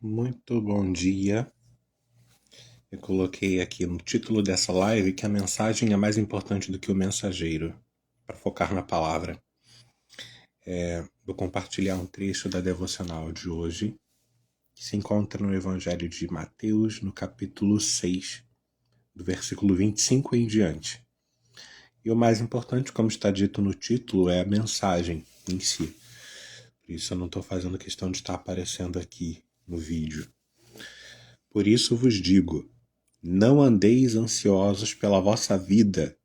Muito bom dia. Eu coloquei aqui no título dessa live que a mensagem é mais importante do que o mensageiro, para focar na palavra. Vou compartilhar um trecho da devocional de hoje, que se encontra no Evangelho de Mateus, no capítulo 6, do versículo 25 em diante. E o mais importante, como está dito no título, é a mensagem em si. Por isso eu não estou fazendo questão de estar aparecendo aqui no vídeo. Por isso vos digo, não andeis ansiosos pela vossa vida,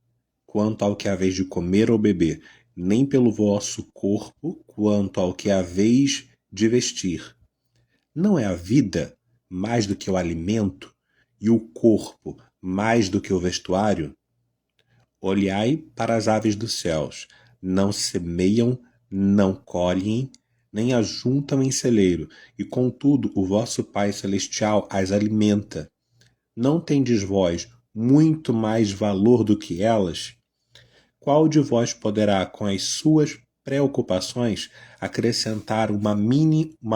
quanto ao que haveis de comer ou beber, nem pelo vosso corpo, quanto ao que haveis de vestir. Não é a vida mais do que o alimento, e o corpo mais do que o vestuário? Olhai para as aves dos céus, não semeiam, não colhem, nem ajuntam em celeiro, e contudo o vosso Pai Celestial as alimenta. Não tendes vós muito mais valor do que elas? Qual de vós poderá, com as suas preocupações, acrescentar uma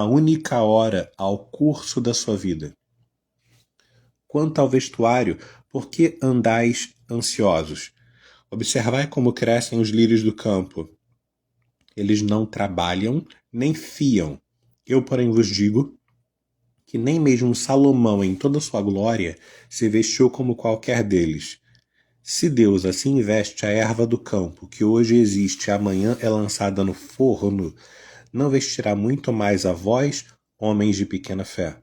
única hora ao curso da sua vida? Quanto ao vestuário, por que andais ansiosos? Observai como crescem os lírios do campo. Eles não trabalham, nem fiam. Eu, porém, vos digo que nem mesmo Salomão, em toda sua glória, se vestiu como qualquer deles. Se Deus assim veste a erva do campo, que hoje existe e amanhã é lançada no forno, não vestirá muito mais a vós, homens de pequena fé.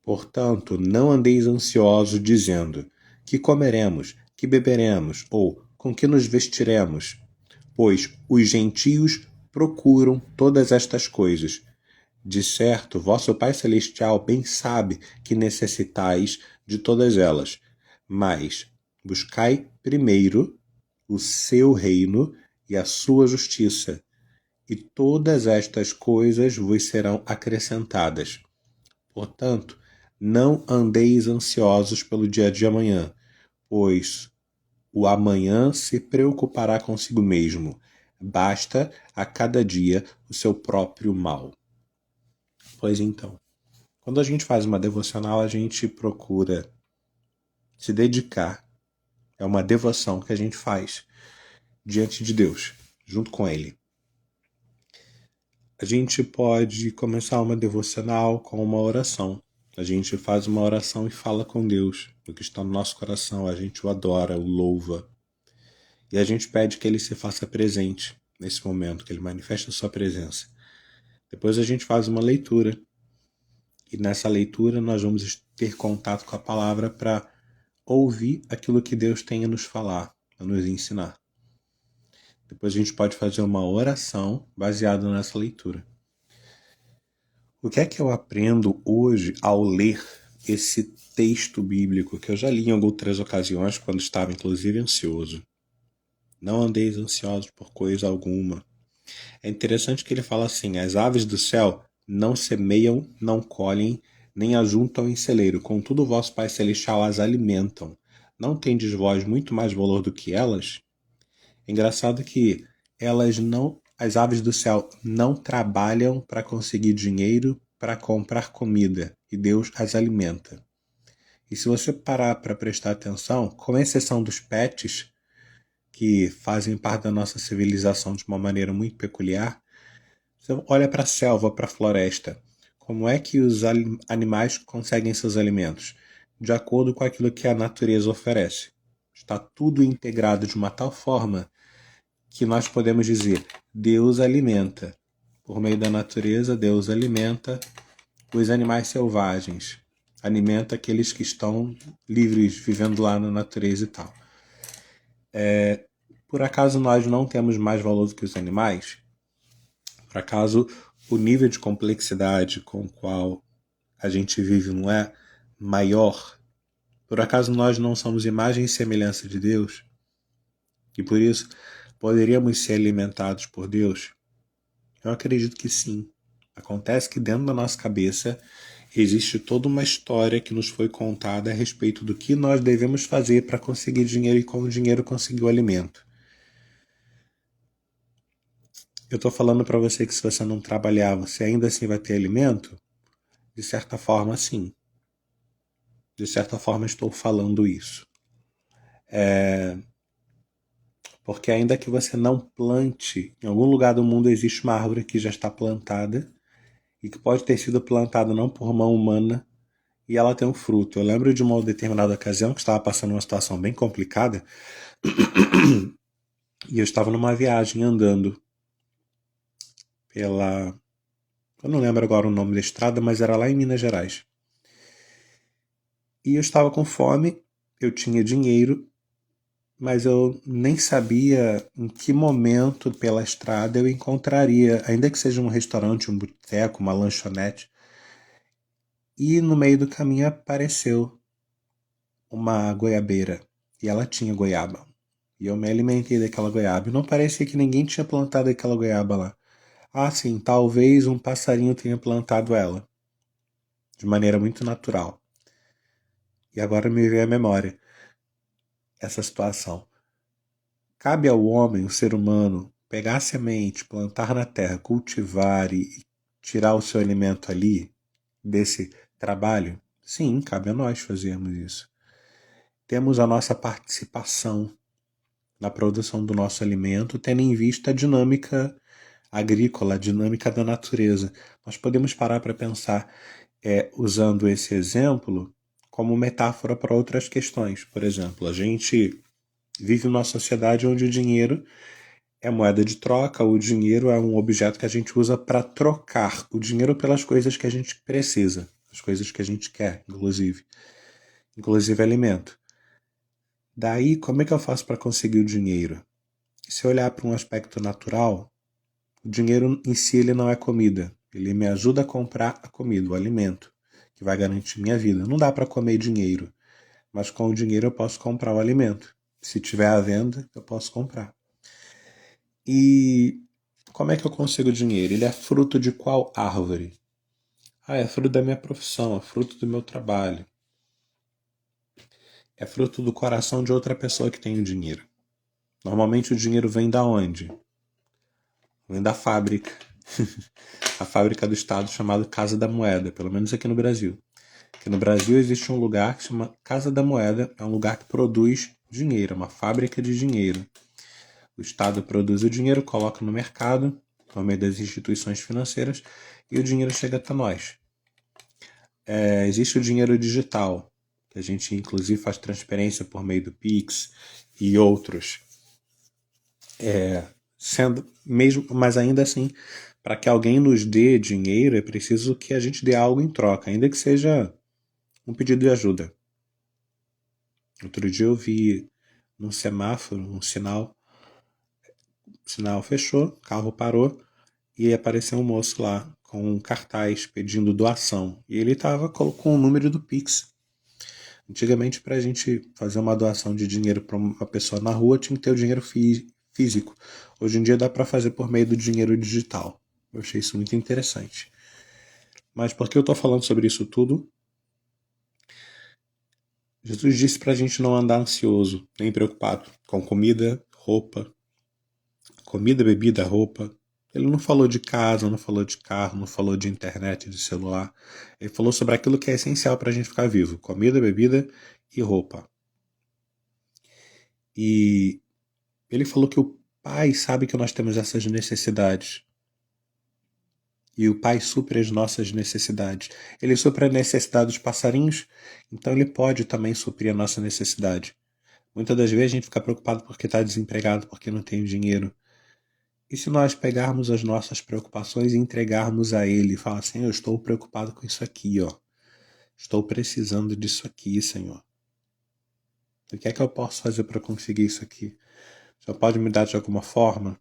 Portanto, não andeis ansiosos, dizendo: que comeremos, que beberemos, ou com que nos vestiremos? Pois os gentios procuram todas estas coisas. De certo, vosso Pai Celestial bem sabe que necessitais de todas elas. Mas buscai primeiro o seu reino e a sua justiça, e todas estas coisas vos serão acrescentadas. Portanto, não andeis ansiosos pelo dia de amanhã, pois o amanhã se preocupará consigo mesmo. Basta a cada dia o seu próprio mal. Pois então, quando a gente faz uma devocional, a gente procura se dedicar. É uma devoção que a gente faz diante de Deus, junto com Ele. A gente pode começar uma devocional com uma oração. A gente faz uma oração e fala com Deus. O que está no nosso coração, a gente o adora, o louva. E a gente pede que Ele se faça presente nesse momento, que Ele manifeste a sua presença. Depois a gente faz uma leitura. E nessa leitura nós vamos ter contato com a palavra para ouvir aquilo que Deus tem a nos falar, a nos ensinar. Depois a gente pode fazer uma oração baseada nessa leitura. O que é que eu aprendo hoje ao ler esse texto bíblico que eu já li em outras ocasiões quando estava inclusive ansioso? Não andeis ansiosos por coisa alguma. É interessante que ele fala assim: as aves do céu não semeiam, não colhem, nem ajuntam em celeiro, contudo o vosso Pai Celestial as alimentam. Não tendes vós muito mais valor do que elas? É engraçado que as aves do céu não trabalham para conseguir dinheiro para comprar comida, e Deus as alimenta. E se você parar para prestar atenção, com exceção dos pets, que fazem parte da nossa civilização de uma maneira muito peculiar, você olha para a selva, para a floresta. Como é que os animais conseguem seus alimentos? De acordo com aquilo que a natureza oferece. Está tudo integrado de uma tal forma que nós podemos dizer: Deus alimenta. Por meio da natureza, Deus alimenta os animais selvagens. Alimenta aqueles que estão livres, vivendo lá na natureza e tal. Por acaso nós não temos mais valor do que os animais? Por acaso o nível de complexidade com o qual a gente vive não é maior? Por acaso nós não somos imagem e semelhança de Deus? E por isso poderíamos ser alimentados por Deus? Eu acredito que sim. Acontece que dentro da nossa cabeça existe toda uma história que nos foi contada a respeito do que nós devemos fazer para conseguir dinheiro e como o dinheiro conseguir o alimento. Eu estou falando para você que se você não trabalhar, você ainda assim vai ter alimento? De certa forma, sim. De certa forma, estou falando isso. Porque ainda que você não plante, em algum lugar do mundo existe uma árvore que já está plantada e que pode ter sido plantada não por mão humana e ela tem um fruto. Eu lembro de uma determinada ocasião que estava passando uma situação bem complicada e eu estava numa viagem andando pela... Eu não lembro agora o nome da estrada, mas era lá em Minas Gerais. E eu estava com fome, eu tinha dinheiro, mas eu nem sabia em que momento pela estrada eu encontraria, ainda que seja um restaurante, um boteco, uma lanchonete. E no meio do caminho apareceu uma goiabeira e ela tinha goiaba. E eu me alimentei daquela goiaba. E não parecia que ninguém tinha plantado aquela goiaba lá. Ah, sim, talvez um passarinho tenha plantado ela. De maneira muito natural. E agora me veio à memória essa situação. Cabe ao homem, o ser humano, pegar a semente, plantar na terra, cultivar e tirar o seu alimento ali, desse trabalho? Sim, cabe a nós fazermos isso. Temos a nossa participação na produção do nosso alimento, tendo em vista a dinâmica agrícola, a dinâmica da natureza. Nós podemos parar para pensar, usando esse exemplo, como metáfora para outras questões. Por exemplo, a gente vive numa sociedade onde o dinheiro é moeda de troca, o dinheiro é um objeto que a gente usa para trocar o dinheiro pelas coisas que a gente precisa, as coisas que a gente quer, inclusive alimento. Daí, como é que eu faço para conseguir o dinheiro? Se eu olhar para um aspecto natural, o dinheiro em si ele não é comida. Ele me ajuda a comprar a comida, o alimento, que vai garantir minha vida. Não dá para comer dinheiro, mas com o dinheiro eu posso comprar o alimento. Se tiver à venda, eu posso comprar. E como é que eu consigo dinheiro? Ele é fruto de qual árvore? Ah, é fruto da minha profissão, é fruto do meu trabalho. É fruto do coração de outra pessoa que tem o dinheiro. Normalmente o dinheiro vem da onde? Vem da fábrica. A fábrica do Estado chamada Casa da Moeda, pelo menos aqui no Brasil. Aqui no Brasil existe um lugar que se chama Casa da Moeda, é um lugar que produz dinheiro, é uma fábrica de dinheiro. O Estado produz o dinheiro, coloca no mercado, por meio das instituições financeiras, e o dinheiro chega até nós. Existe o dinheiro digital, que a gente inclusive faz transferência por meio do Pix e outros. Mas ainda assim, para que alguém nos dê dinheiro, é preciso que a gente dê algo em troca, ainda que seja um pedido de ajuda. Outro dia eu vi num semáforo, um sinal, o sinal fechou, o carro parou e apareceu um moço lá com um cartaz pedindo doação. E ele estava com o número do Pix. Antigamente, para a gente fazer uma doação de dinheiro para uma pessoa na rua, tinha que ter o dinheiro físico. Hoje em dia dá para fazer por meio do dinheiro digital. Eu achei isso muito interessante. Mas por que eu estou falando sobre isso tudo? Jesus disse para a gente não andar ansioso, nem preocupado com comida, roupa. Comida, bebida, roupa. Ele não falou de casa, não falou de carro, não falou de internet, de celular. Ele falou sobre aquilo que é essencial para a gente ficar vivo: comida, bebida e roupa. E ele falou que o Pai sabe que nós temos essas necessidades. E o Pai supre as nossas necessidades. Ele supre a necessidade dos passarinhos, então ele pode também suprir a nossa necessidade. Muitas das vezes a gente fica preocupado porque está desempregado, porque não tem dinheiro. E se nós pegarmos as nossas preocupações e entregarmos a Ele, e falar assim: eu estou preocupado com isso aqui, ó. Estou precisando disso aqui, Senhor. O que é que eu posso fazer para conseguir isso aqui? O Senhor pode me dar de alguma forma?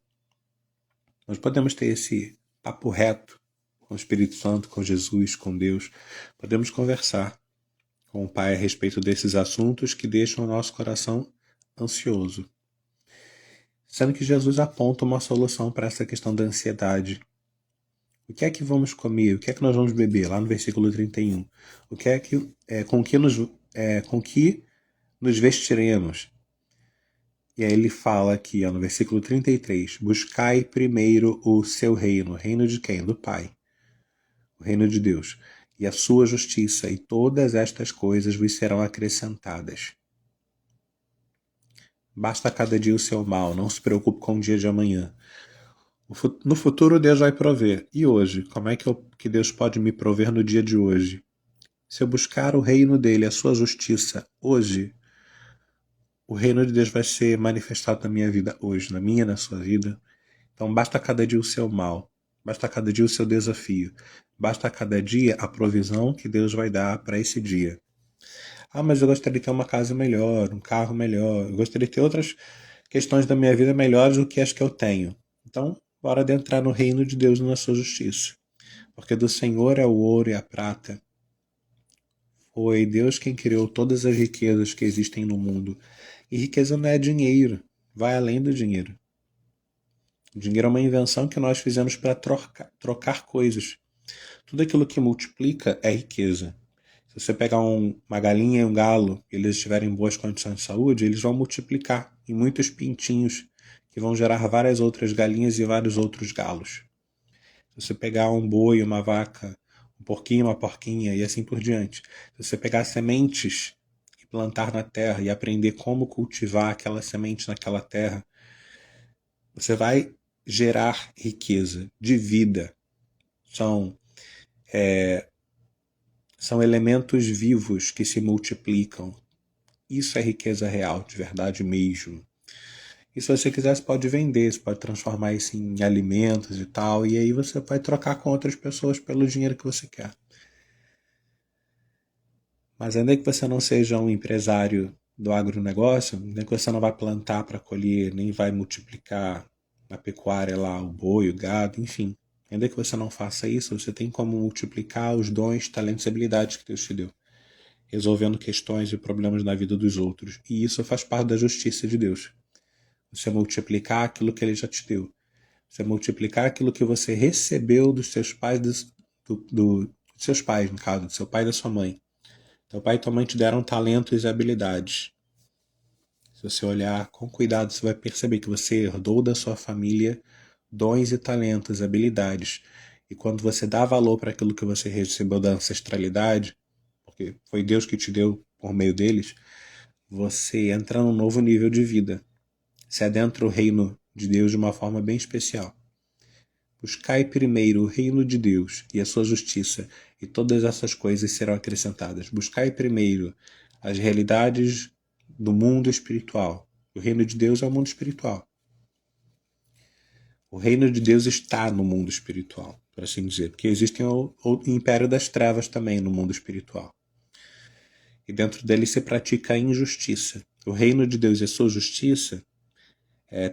Nós podemos ter esse papo reto com o Espírito Santo, com Jesus, com Deus. Podemos conversar com o Pai a respeito desses assuntos que deixam o nosso coração ansioso. Sendo que Jesus aponta uma solução para essa questão da ansiedade. O que é que vamos comer? O que é que nós vamos beber? Lá no versículo 31. O que é que, com que nos vestiremos? E aí ele fala aqui, ó, no versículo 33, buscai primeiro o seu reino. Reino de quem? Do Pai. O reino de Deus. e a sua justiça, e todas estas coisas vos serão acrescentadas. Basta cada dia o seu mal, não se preocupe com o dia de amanhã. No futuro Deus vai prover. E hoje? Como é que Deus pode me prover no dia de hoje? Se eu buscar o reino dele, a sua justiça, hoje, o reino de Deus vai ser manifestado na minha vida hoje, na minha, na sua vida. Então basta cada dia o seu mal, basta cada dia o seu desafio, basta cada dia a provisão que Deus vai dar para esse dia. Ah, mas eu gostaria de ter uma casa melhor, um carro melhor, eu gostaria de ter outras questões da minha vida melhores do que as que eu tenho. Então, bora adentrar no reino de Deus e na sua justiça. Porque do Senhor é o ouro e a prata. Foi Deus quem criou todas as riquezas que existem no mundo. E riqueza não é dinheiro, vai além do dinheiro. O dinheiro é uma invenção que nós fizemos para trocar coisas. Tudo aquilo que multiplica é riqueza. Se você pegar uma galinha e um galo e eles estiverem em boas condições de saúde, eles vão multiplicar em muitos pintinhos que vão gerar várias outras galinhas e vários outros galos. Se você pegar um boi, uma vaca, um porquinho, uma porquinha e assim por diante. Se você pegar sementes e plantar na terra e aprender como cultivar aquela semente naquela terra, você vai gerar riqueza de vida. São elementos vivos que se multiplicam. Isso é riqueza real, de verdade mesmo. E se você quiser, você pode vender, você pode transformar isso em alimentos e tal, e aí você vai trocar com outras pessoas pelo dinheiro que você quer. Mas ainda que você não seja um empresário do agronegócio, ainda que você não vai plantar para colher, nem vai multiplicar na pecuária lá o boi, o gado, enfim. Ainda que você não faça isso, você tem como multiplicar os dons, talentos e habilidades que Deus te deu, resolvendo questões e problemas na vida dos outros. E isso faz parte da justiça de Deus. Você multiplicar aquilo que Ele já te deu. Você multiplicar aquilo que você recebeu dos seus pais, dos seus pais, no caso, do seu pai e da sua mãe. Teu pai e tua mãe te deram talentos e habilidades. Se você olhar com cuidado, você vai perceber que você herdou da sua família dons e talentos, habilidades. E quando você dá valor para aquilo que você recebeu da ancestralidade, porque foi Deus que te deu por meio deles, você entra num novo nível de vida. Você adentra o reino de Deus de uma forma bem especial. Buscai primeiro o reino de Deus e a sua justiça, e todas essas coisas serão acrescentadas. Buscai primeiro as realidades do mundo espiritual. O reino de Deus é o mundo espiritual. O reino de Deus está no mundo espiritual, por assim dizer, porque existe o império das trevas também no mundo espiritual. E dele se pratica a injustiça. O reino de Deus e a sua justiça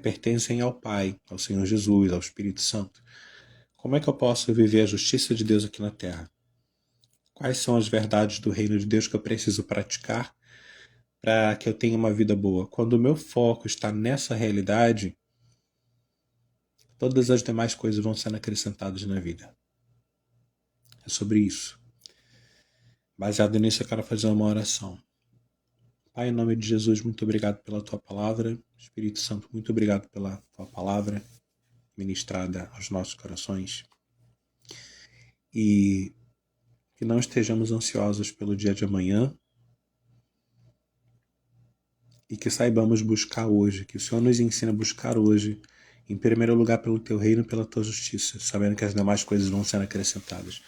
pertencem ao Pai, ao Senhor Jesus, ao Espírito Santo. Como é que eu posso viver a justiça de Deus aqui na Terra? Quais são as verdades do reino de Deus que eu preciso praticar para que eu tenha uma vida boa? Quando o meu foco está nessa realidade, todas as demais coisas vão sendo acrescentadas na vida. É sobre isso. Baseado nisso, eu quero fazer uma oração. Pai, em nome de Jesus, muito obrigado pela tua palavra. Espírito Santo, muito obrigado pela tua palavra ministrada aos nossos corações. E que não estejamos ansiosos pelo dia de amanhã e que saibamos buscar hoje, que o Senhor nos ensina a buscar hoje, em primeiro lugar pelo teu reino e pela tua justiça, sabendo que as demais coisas vão sendo acrescentadas.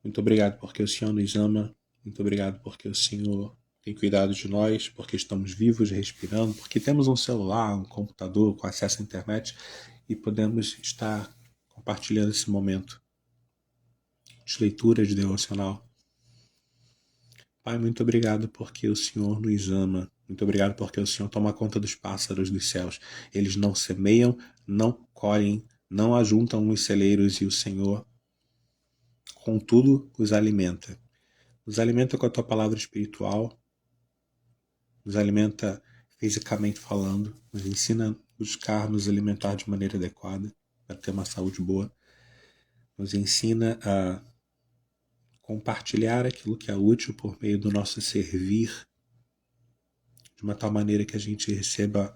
Muito obrigado porque o Senhor nos ama, muito obrigado porque o Senhor tem cuidado de nós, porque estamos vivos, respirando, porque temos um celular, um computador com acesso à internet e podemos estar compartilhando esse momento de leitura, de devocional. Pai, muito obrigado porque o Senhor nos ama. Muito obrigado porque o Senhor toma conta dos pássaros dos céus. Eles não semeiam, não colhem, não ajuntam nos celeiros e o Senhor, contudo, os alimenta. Nos alimenta com a tua palavra espiritual, nos alimenta fisicamente falando, nos ensina a buscar nos alimentar de maneira adequada para ter uma saúde boa, nos ensina a compartilhar aquilo que é útil por meio do nosso servir, de uma tal maneira que a gente receba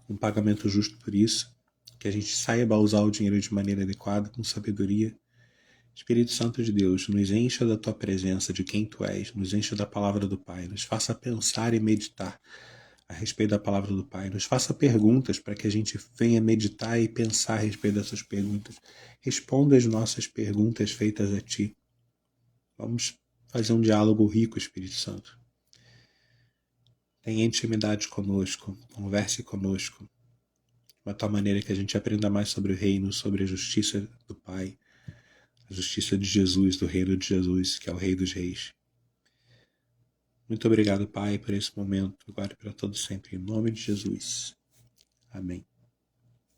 um pagamento justo por isso, que a gente saiba usar o dinheiro de maneira adequada, com sabedoria. Espírito Santo de Deus, nos encha da tua presença, de quem tu és, nos encha da palavra do Pai, nos faça pensar e meditar a respeito da palavra do Pai, nos faça perguntas para que a gente venha meditar e pensar a respeito dessas perguntas. Responda as nossas perguntas feitas a ti. Vamos fazer um diálogo rico, Espírito Santo. Tenha intimidade conosco, converse conosco, de uma tal maneira que a gente aprenda mais sobre o reino, sobre a justiça do Pai, a justiça de Jesus, do reino de Jesus, que é o Rei dos Reis. Muito obrigado, Pai, por esse momento, agora e para todo sempre, em nome de Jesus. Amém.